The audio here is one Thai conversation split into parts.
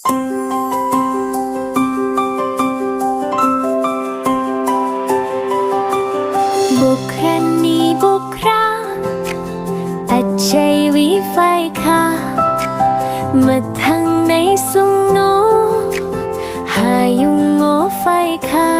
บุครันนีบุคราอัจฉริวิไฟคามาทางในสุงโนหายุงโงไฟคา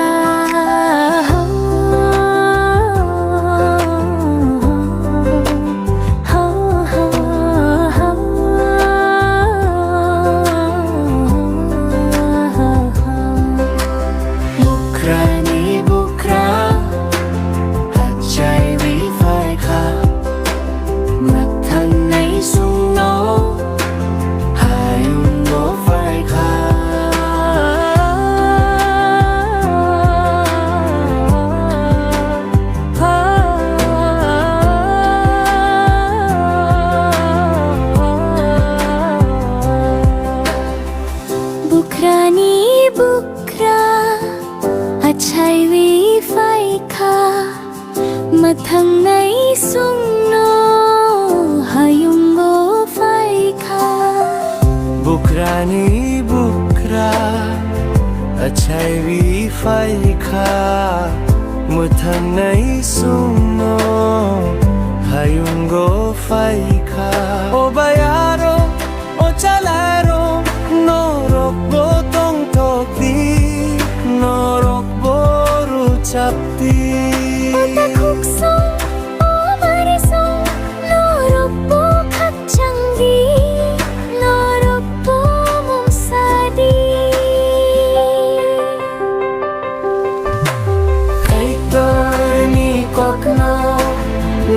บุครานีบุคราอัจฉริวิไฟคามาทางในสุงโนหายุงโงไฟคาบุครานีบุคราอัจฉริวิไฟคามาทางในสุงโนหายุงโงไฟคาโอบายาโรโอจาลาโรโนรกโบต้องตกดีโนรกโบรู้จับดีโอตะคุกซงโอมาริซงโนรกโบคักจังดีโนรกโบมุมซาดีไอตัวนี้ก็กโน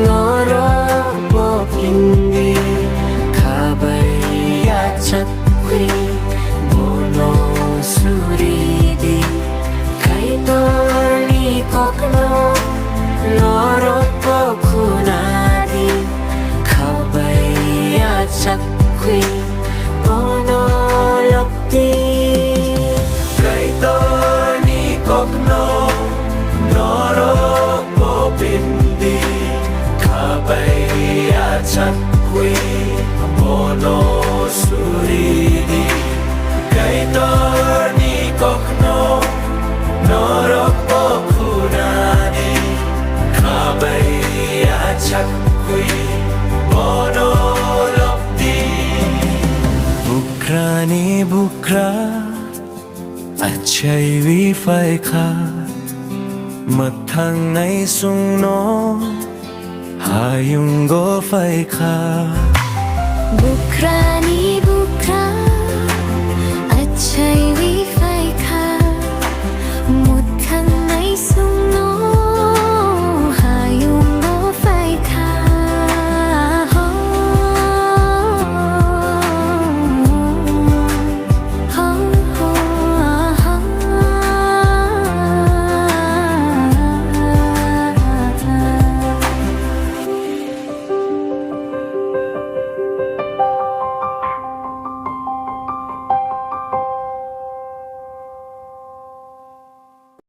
โนรกโบกินดีข้าใบยาชัดควีโมโนสุรีดีไคตัวนี้ก็กโนโนรกโบคุณาดีข้าใบยาชัดควีโมโนลกดีไคตัวนี้ก็กโนโนรกโบปินดีข้าใบยาชัดควีโมโนสุรีดีไคตัวนี้ก็กโนโนรกโบคุณาดีข้าใบยาชัดควีโมโนลกดีบุครานีบุคราอัจฉริวิไฟคามาทางในสุงโนหายุงโงไฟคาบุครานี